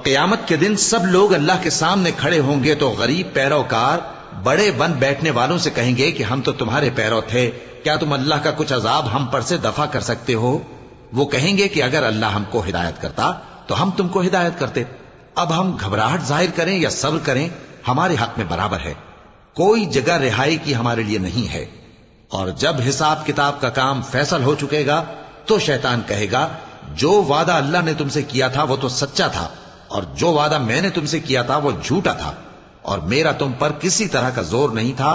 قیامت کے دن سب لوگ اللہ کے سامنے کھڑے ہوں گے تو غریب پیروکار بڑے بن بیٹھنے والوں سے کہیں گے کہ ہم تو تمہارے پیرو تھے، کیا تم اللہ کا کچھ عذاب ہم پر سے دفع کر سکتے ہو؟ وہ کہیں گے کہ اگر اللہ ہم کو ہدایت کرتا تو ہم تم کو ہدایت کرتے۔ اب ہم گھبراہٹ ظاہر کریں یا صبر کریں ہمارے حق میں برابر ہے، کوئی جگہ رہائی کی ہمارے لیے نہیں ہے۔ اور جب حساب کتاب کا کام فیصل ہو چکے گا تو شیطان کہے گا جو وعدہ اللہ نے تم سے کیا تھا وہ تو سچا تھا، اور جو وعدہ میں نے تم سے کیا تھا وہ جھوٹا تھا، اور میرا تم پر کسی طرح کا زور نہیں تھا۔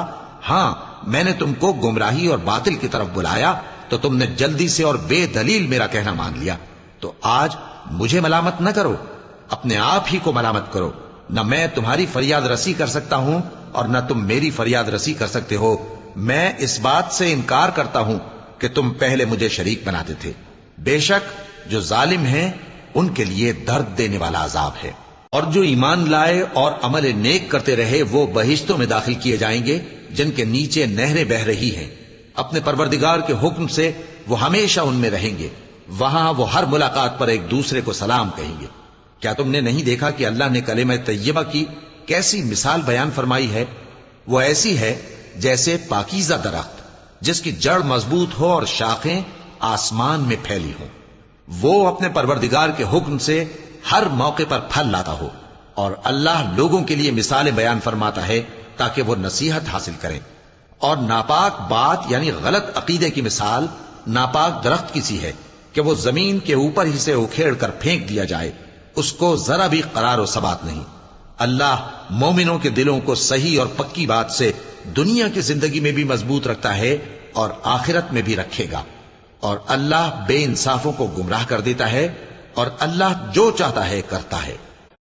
ہاں، میں نے تم کو گمراہی اور باطل کی طرف بلایا تو تم نے جلدی سے اور بے دلیل میرا کہنا مان لیا۔ تو آج مجھے ملامت نہ کرو، اپنے آپ ہی کو ملامت کرو۔ نہ میں تمہاری فریاد رسی کر سکتا ہوں اور نہ تم میری فریاد رسی کر سکتے ہو۔ میں اس بات سے انکار کرتا ہوں کہ تم پہلے مجھے شریک بناتے تھے۔ بے شک جو ظالم ہیں ان کے لیے درد دینے والا عذاب ہے۔ اور جو ایمان لائے اور عمل نیک کرتے رہے وہ بہشتوں میں داخل کیے جائیں گے جن کے نیچے نہریں بہ رہی ہیں۔ اپنے پروردگار کے حکم سے وہ ہمیشہ ان میں رہیں گے، وہاں وہ ہر ملاقات پر ایک دوسرے کو سلام کہیں گے۔ کیا تم نے نہیں دیکھا کہ اللہ نے کلمہ طیبہ کی کیسی مثال بیان فرمائی ہے؟ وہ ایسی ہے جیسے پاکیزہ درخت جس کی جڑ مضبوط ہو اور شاخیں آسمان میں پھیلی ہوں۔ وہ اپنے پروردگار کے حکم سے ہر موقع پر پھل لاتا ہو، اور اللہ لوگوں کے لیے مثالیں بیان فرماتا ہے تاکہ وہ نصیحت حاصل کریں۔ اور ناپاک بات یعنی غلط عقیدے کی مثال ناپاک درخت کی سی ہے کہ وہ زمین کے اوپر ہی سے اکھیڑ کر پھینک دیا جائے، اس کو ذرا بھی قرار و ثبات نہیں۔ اللہ مومنوں کے دلوں کو صحیح اور پکی بات سے دنیا کی زندگی میں بھی مضبوط رکھتا ہے اور آخرت میں بھی رکھے گا۔ اور اللہ بے انصافوں کو گمراہ کر دیتا ہے، اور اللہ جو چاہتا ہے کرتا ہے۔